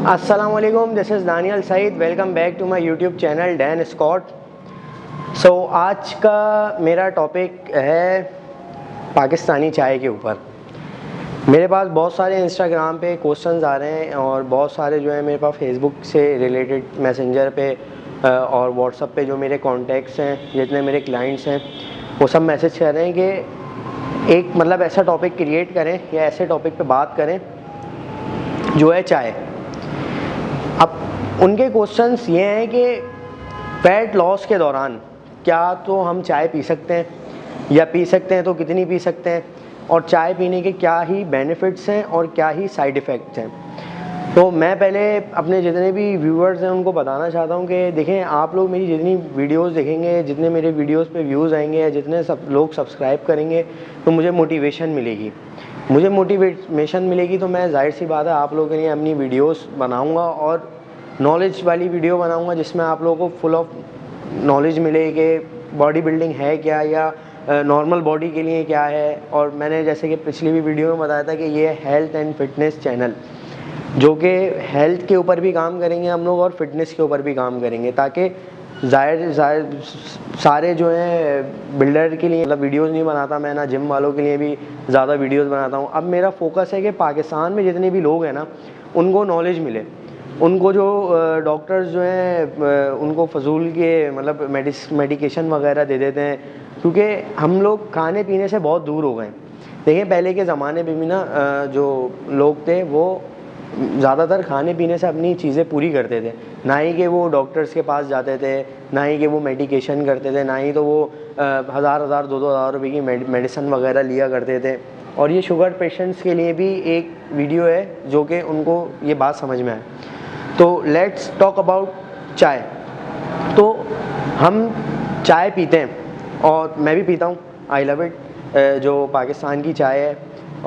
अस्सलाम वालेकुम, this is Daniyal Saeed. Welcome back to my YouTube channel Dan Scott. So आज का मेरा टॉपिक है पाकिस्तानी चाय के ऊपर। मेरे पास बहुत सारे इंस्टाग्राम पे क्वेश्चंस आ रहे हैं और बहुत सारे जो है मेरे पास फेसबुक से रिलेटेड मैसेंजर पे और व्हाट्सअप पे जो मेरे कॉन्टैक्ट्स हैं, जितने मेरे क्लाइंट्स हैं, वो सब मैसेज कर रहे हैं कि एक मतलब ऐसा टॉपिक क्रिएट करें या ऐसे टॉपिक पे बात करें जो है चाय। अब उनके क्वेश्चंस ये हैं कि फैट लॉस के दौरान क्या तो हम चाय पी सकते हैं, या पी सकते हैं तो कितनी पी सकते हैं, और चाय पीने के क्या ही बेनिफिट्स हैं और क्या ही साइड इफ़ेक्ट्स हैं। तो मैं पहले अपने जितने भी व्यूअर्स हैं उनको बताना चाहता हूँ कि देखें, आप लोग मेरी जितनी वीडियोस देखेंगे, जितने मेरे वीडियोस पे व्यूज़ आएंगे या जितने सब लोग सब्सक्राइब करेंगे, तो मुझे मोटिवेशन मिलेगी। मुझे मोटिवेशन मिलेगी तो मैं जाहिर सी बात है आप लोगों के लिए अपनी वीडियोस बनाऊंगा और नॉलेज वाली वीडियो बनाऊंगा, जिसमें आप लोगों को फुल ऑफ नॉलेज मिले कि बॉडी बिल्डिंग है क्या, या नॉर्मल बॉडी के लिए क्या है। और मैंने जैसे कि पिछली भी वीडियो में बताया था कि ये हेल्थ एंड फिटनेस चैनल, जो कि हेल्थ के ऊपर भी काम करेंगे हम लोग और फिटनेस के ऊपर भी काम करेंगे, ताकि ज़ाहिर सारे जो हैं बिल्डर के लिए मतलब वीडियोस नहीं बनाता मैं, ना जिम वालों के लिए भी ज़्यादा वीडियोस बनाता हूँ। अब मेरा फोकस है कि पाकिस्तान में जितने भी लोग हैं ना, उनको नॉलेज मिले। उनको जो डॉक्टर्स जो हैं उनको फजूल के मतलब मेडिकेशन वगैरह दे देते हैं, क्योंकि हम लोग खाने पीने से बहुत दूर हो गए हैं। देखिए, पहले के ज़माने में भी ना जो लोग थे वो ज़्यादातर खाने पीने से अपनी चीज़ें पूरी करते थे, ना ही कि वो डॉक्टर्स के पास जाते थे, ना ही कि वो मेडिकेशन करते थे, ना ही तो वो हज़ार हज़ार 2-2 हज़ार रुपये की मेडिसिन वगैरह लिया करते थे। और ये शुगर पेशेंट्स के लिए भी एक वीडियो है जो कि उनको ये बात समझ में आए। तो लेट्स टॉक अबाउट चाय। तो हम चाय पीते हैं और मैं भी पीता हूँ, आई लव इट। जो पाकिस्तान की चाय है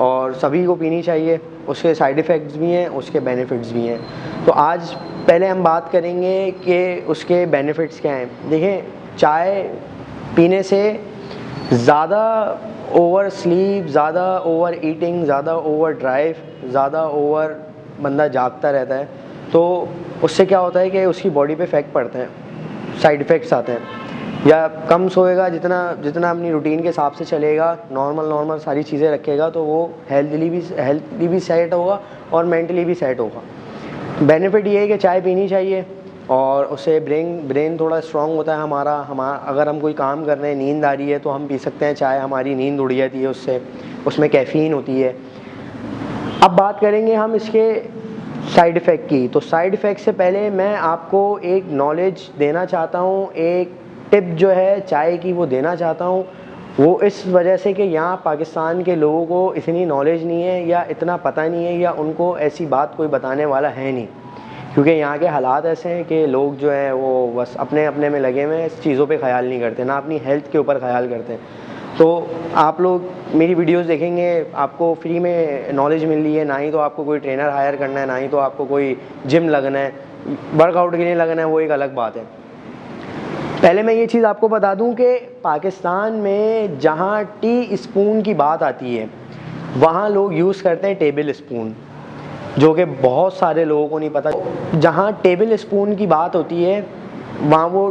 और सभी को पीनी चाहिए। उसके साइड इफ़ेक्ट्स भी हैं, उसके बेनिफिट्स भी हैं। तो आज पहले हम बात करेंगे कि उसके बेनिफिट्स क्या हैं। देखिए, चाय पीने से ज़्यादा ओवर स्लीप, ज़्यादा ओवर ईटिंग, ज़्यादा ओवर ड्राइव, ज़्यादा ओवर बंदा जागता रहता है, तो उससे क्या होता है कि उसकी बॉडी पे इफ़ेक्ट पड़ते हैं, साइड इफ़ेक्ट्स आते हैं। या कम सोएगा, जितना जितना अपनी रूटीन के हिसाब से चलेगा, नॉर्मल सारी चीज़ें रखेगा, तो वो हेल्थली भी सेट होगा और मेंटली भी सेट होगा। बेनिफिट ये है कि चाय पीनी चाहिए और उससे ब्रेन थोड़ा स्ट्रॉन्ग होता है हमारा। अगर हम कोई काम कर रहे हैं, नींद आ रही है, तो हम पी सकते हैं चाय, हमारी नींद उड़ जाती है उससे, उसमें कैफ़ीन होती है। अब बात करेंगे हम इसके साइड इफ़ेक्ट की। तो साइड इफ़ेक्ट से पहले मैं आपको एक नॉलेज देना चाहता हूँ, एक टिप जो है चाय की वो देना चाहता हूँ। वो इस वजह से कि यहाँ पाकिस्तान के लोगों को इतनी नॉलेज नहीं है, या इतना पता नहीं है, या उनको ऐसी बात कोई बताने वाला है नहीं, क्योंकि यहाँ के हालात ऐसे हैं कि लोग जो हैं वो बस अपने अपने में लगे हुए हैं, इस चीज़ों पे ख्याल नहीं करते, ना अपनी हेल्थ के ऊपर ख्याल करते हैं। तो आप लोग मेरी वीडियोस देखेंगे, आपको फ्री में नॉलेज मिल रही है, ना ही तो आपको कोई ट्रेनर हायर करना है, ना ही तो आपको कोई जिम लगना है, वर्कआउट के लिए लगना है, वो एक अलग बात है। पहले मैं ये चीज़ आपको बता दूं कि पाकिस्तान में जहाँ टी स्पून की बात आती है, वहाँ लोग यूज़ करते हैं टेबल स्पून, जो कि बहुत सारे लोगों को नहीं पता। जहाँ टेबल स्पून की बात होती है, वहाँ वो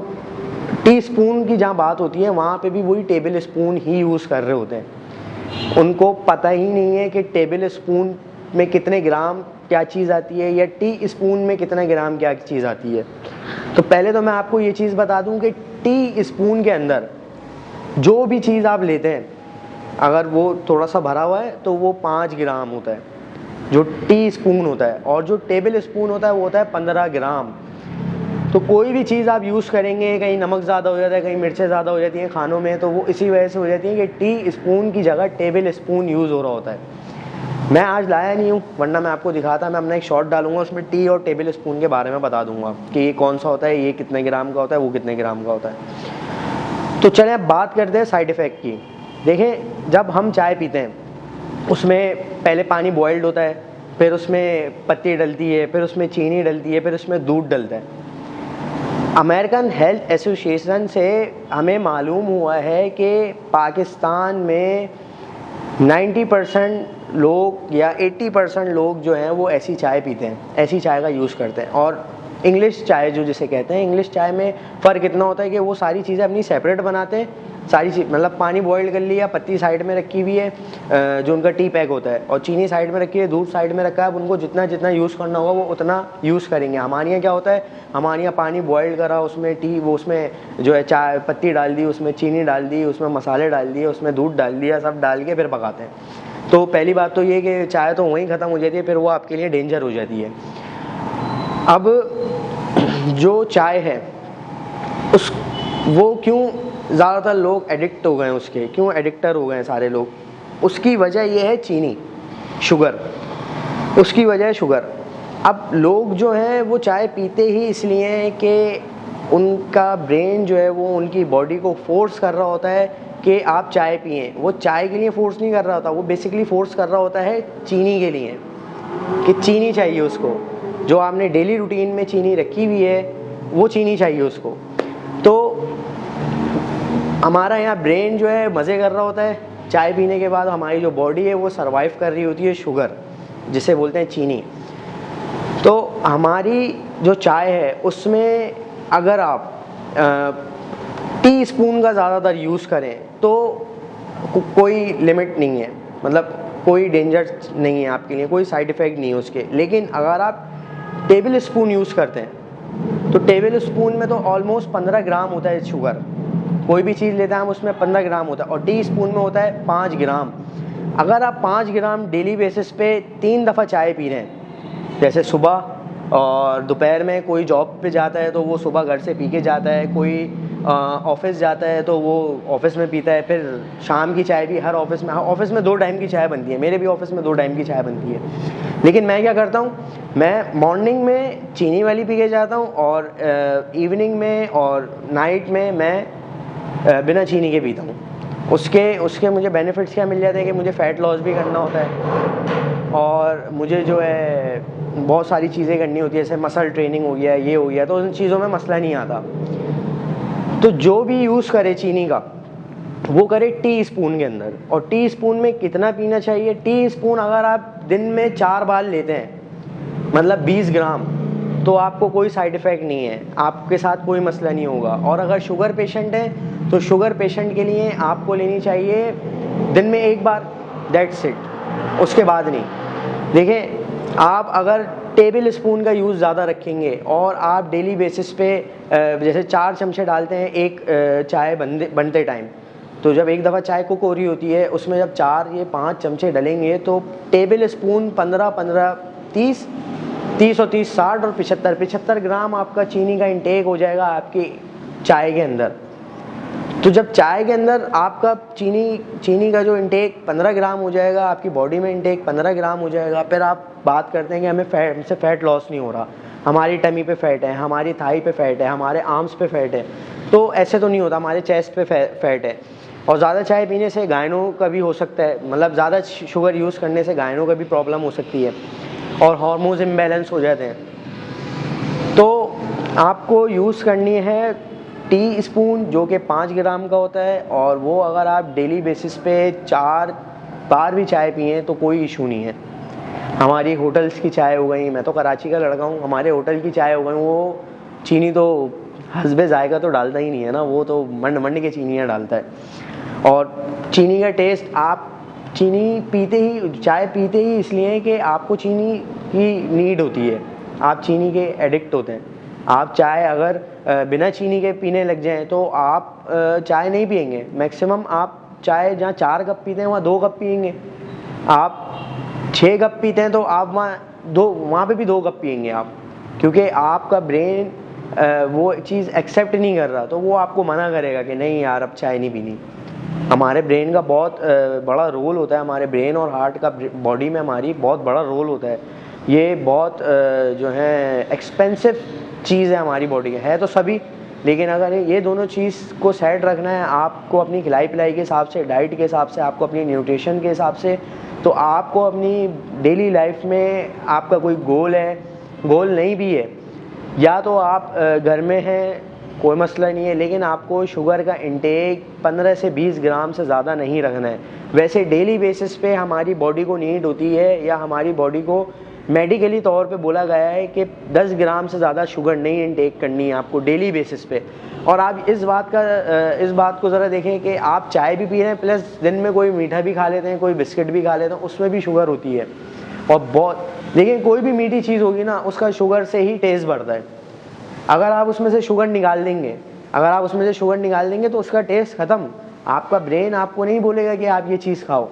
टी स्पून की जहाँ बात होती है, वहाँ पे भी वही टेबल स्पून ही यूज़ कर रहे होते हैं। उनको पता ही नहीं है कि टेबल स्पून में कितने ग्राम क्या चीज़ आती है, या टी स्पून में कितने ग्राम क्या चीज़ आती है। तो पहले तो मैं आपको ये चीज़ बता दूं कि टी स्पून के अंदर जो भी चीज़ आप लेते हैं, अगर वो थोड़ा सा भरा हुआ है तो वो 5 ग्राम होता है, जो टी स्पून होता है, और जो टेबल स्पून होता है वो होता है 15 ग्राम। तो कोई भी चीज़ आप यूज़ करेंगे, कहीं नमक ज़्यादा हो जाता है, कहीं मिर्चें ज़्यादा हो जाती हैं खानों में, तो वो इसी वजह से हो जाती है कि टी स्पून की जगह टेबल स्पून यूज़ हो रहा होता है। मैं आज लाया नहीं हूँ, वरना मैं आपको दिखाता। मैं अपना एक शॉर्ट डालूंगा, उसमें टी और टेबल स्पून के बारे में बता दूंगा कि ये कौन सा होता है, ये कितने ग्राम का होता है, वो कितने ग्राम का होता है। तो चलें अब बात करते हैं साइड इफ़ेक्ट की। देखें, जब हम चाय पीते हैं, उसमें पहले पानी बॉइल्ड होता है, फिर उसमें पत्ती डलती है, फिर उसमें चीनी डलती है, फिर उसमें दूध डलता है। अमेरिकन हेल्थ एसोसिएशन से हमें मालूम हुआ है कि पाकिस्तान में 90% लोग या 80% लोग जो हैं वो ऐसी चाय पीते हैं, ऐसी चाय का यूज़ करते हैं। और इंग्लिश चाय जो जिसे कहते हैं, इंग्लिश चाय में फ़र्क इतना होता है कि वो सारी चीज़ें अपनी सेपरेट बनाते हैं, सारी चीज़ मतलब पानी बॉईल कर लिया, पत्ती साइड में रखी हुई है जो उनका टी पैक होता है, और चीनी साइड में रखी है, दूध साइड में रखा है। अब उनको जितना जितना यूज़ करना होगा वो उतना यूज़ करेंगे। हमारे यहाँ क्या होता है, हमारे यहाँ पानी बॉयल करा, उसमें टी वो उसमें जो है चाय पत्ती डाल दी, उसमें चीनी डाल दी, उसमें मसाले डाल दिए, उसमें दूध डाल दिया, सब डाल के फिर पकाते हैं। तो पहली बात तो ये कि चाय तो वहीं ख़त्म हो जाती है, फिर वो आपके लिए डेंजर हो जाती है। अब जो चाय है उस वो क्यों ज़्यादातर लोग एडिक्ट हो गए हैं, उसके क्यों एडिक्टर हो गए हैं सारे लोग, उसकी वजह ये है चीनी, शुगर, उसकी वजह है शुगर। अब लोग जो हैं वो चाय पीते ही इसलिए हैं कि उनका ब्रेन जो है वो उनकी बॉडी को फोर्स कर रहा होता है कि आप चाय पिएं। वो चाय के लिए फोर्स नहीं कर रहा होता, वो बेसिकली फोर्स कर रहा होता है चीनी के लिए, कि चीनी चाहिए उसको, जो आपने डेली रूटीन में चीनी रखी हुई है वो चीनी चाहिए उसको। तो हमारा यहाँ ब्रेन जो है मज़े कर रहा होता है चाय पीने के बाद, हमारी जो बॉडी है वो सर्वाइव कर रही होती है शुगर, जिसे बोलते हैं चीनी। तो हमारी जो चाय है उसमें अगर आप टी स्पून का ज़्यादातर यूज़ करें तो कोई लिमिट नहीं है, मतलब कोई डेंजर नहीं है आपके लिए, कोई साइड इफ़ेक्ट नहीं है उसके। लेकिन अगर आप टेबल स्पून यूज़ करते हैं तो टेबल स्पून में तो ऑलमोस्ट 15 ग्राम होता है शुगर। कोई भी चीज़ लेते हैं हम उसमें 15 ग्राम होता है, और टी स्पून में होता है 5 ग्राम। अगर आप 5 ग्राम डेली बेसिस पे 3 दफ़ा चाय पी रहे हैं, जैसे सुबह और दोपहर में, कोई जॉब पे जाता है तो वो सुबह घर से पी के जाता है, कोई ऑफिस जाता है तो वो ऑफिस में पीता है, फिर शाम की चाय भी हर ऑफिस में 2 टाइम की चाय बनती है, मेरे भी ऑफिस में 2 टाइम की चाय बनती है। लेकिन मैं क्या करता हूँ, मैं मॉर्निंग में चीनी वाली पी के जाता हूँ, और इवनिंग में और नाइट में मैं बिना चीनी के पीता हूँ। उसके मुझे बेनिफिट्स क्या मिल जाते हैं कि मुझे फ़ैट लॉस भी करना होता है, और मुझे जो है बहुत सारी चीज़ें करनी होती है, जैसे मसल ट्रेनिंग हो गया, ये हो गया, तो उन चीज़ों में मसला नहीं आता। तो जो भी यूज़ करे चीनी का वो करे टी स्पून के अंदर। और टी स्पून में कितना पीना चाहिए, टी स्पून अगर आप दिन में 4 बार लेते हैं, मतलब 20 ग्राम, तो आपको कोई साइड इफ़ेक्ट नहीं है, आपके साथ कोई मसला नहीं होगा। और अगर शुगर पेशेंट है तो शुगर पेशेंट के लिए आपको लेनी चाहिए दिन में 1 बार, दैट्स इट, उसके बाद नहीं। देखें, आप अगर टेबल स्पून का यूज़ ज़्यादा रखेंगे और आप डेली बेसिस पे जैसे 4 चमचे डालते हैं एक चाय बनते टाइम, तो जब एक दफ़ा चाय कुक हो रही होती है उसमें जब 4 ये 5 चमचे डलेंगे तो टेबल स्पून 15 30 और 30 60 और 75 ग्राम आपका चीनी का इंटेक हो जाएगा आपकी चाय के अंदर। तो जब चाय के अंदर आपका चीनी का जो इंटेक 15 ग्राम हो जाएगा, आपकी बॉडी में इंटेक 15 ग्राम हो जाएगा, फिर आप बात करते हैं कि हमसे फ़ैट लॉस नहीं हो रहा, हमारी टमी पे फ़ैट है, हमारी थाई पे फ़ैट है, हमारे आर्म्स पे फ़ैट है। तो ऐसे तो नहीं होता, हमारे चेस्ट पे फ़ैट है। और ज़्यादा चाय पीने से गायनों का भी हो सकता है, मतलब ज़्यादा शुगर यूज़ करने से गायनों का भी प्रॉब्लम हो सकती है और हार्मोन्स इम्बैलेंस हो जाते हैं। तो आपको यूज़ करनी है टी स्पून जो कि 5 ग्राम का होता है, और वो अगर आप डेली बेसिस पे 4 बार भी चाय पिए तो कोई इशू नहीं है। हमारी होटल्स की चाय हो गई, मैं तो कराची का लड़का हूँ, हमारे होटल की चाय हो गई, वो चीनी तो हस्बे जायका तो डालता ही नहीं है ना, वो तो मंड के चीनियाँ डालता है। और चीनी का टेस्ट, आप चीनी पीते ही, चाय पीते ही इसलिए कि आपको चीनी की नीड होती है, आप चीनी के एडिक्ट होते हैं। आप चाय अगर बिना चीनी के पीने लग जाएं तो आप चाय नहीं पिएंगे। मैक्सिमम आप चाय जहाँ 4 कप पीते हैं वहाँ 2 कप पिएंगे। आप 6 कप पीते हैं तो आप वहाँ पे भी 2 कप पिएंगे आप, क्योंकि आपका ब्रेन वो चीज़ एक्सेप्ट नहीं कर रहा, तो वो आपको मना करेगा कि नहीं यार अब चाय नहीं पीनी। हमारे ब्रेन का बहुत बड़ा रोल होता है, हमारे ब्रेन और हार्ट का बॉडी में हमारी बहुत बड़ा रोल होता है। ये बहुत जो है एक्सपेंसिव चीज़ है हमारी बॉडी के, है तो सभी, लेकिन अगर ये दोनों चीज़ को सेट रखना है आपको अपनी खिलाई पिलाई के हिसाब से, डाइट के हिसाब से, आपको अपनी न्यूट्रिशन के हिसाब से, तो आपको अपनी डेली लाइफ में आपका कोई गोल है, गोल नहीं भी है, या तो आप घर में हैं कोई मसला नहीं है, लेकिन आपको शुगर का इंटेक 15 से 20 ग्राम से ज़्यादा नहीं रखना है। वैसे डेली बेसिस पे हमारी बॉडी को नीड होती है या हमारी बॉडी को मेडिकली तौर पे बोला गया है कि 10 ग्राम से ज़्यादा शुगर नहीं इंटेक करनी है आपको डेली बेसिस पे। और आप इस बात को ज़रा देखें कि आप चाय भी पी रहे हैं प्लस दिन में कोई मीठा भी खा लेते हैं, कोई बिस्किट भी खा लेते हैं, उसमें भी शुगर होती है। और बहुत देखिए, कोई भी मीठी चीज़ होगी ना, उसका शुगर से ही टेस्ट बढ़ता है। अगर आप उसमें से शुगर निकाल देंगे तो उसका टेस्ट ख़त्म। आपका ब्रेन आपको नहीं बोलेगा कि आप ये चीज़ खाओ।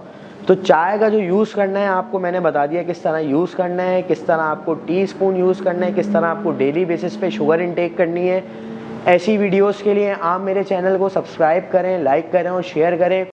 तो चाय का जो यूज़ करना है आपको मैंने बता दिया किस तरह यूज़ करना है, किस तरह आपको टीस्पून यूज़ करना है, किस तरह आपको डेली बेसिस पे शुगर इनटेक करनी है। ऐसी वीडियोस के लिए आप मेरे चैनल को सब्सक्राइब करें, लाइक करें और शेयर करें।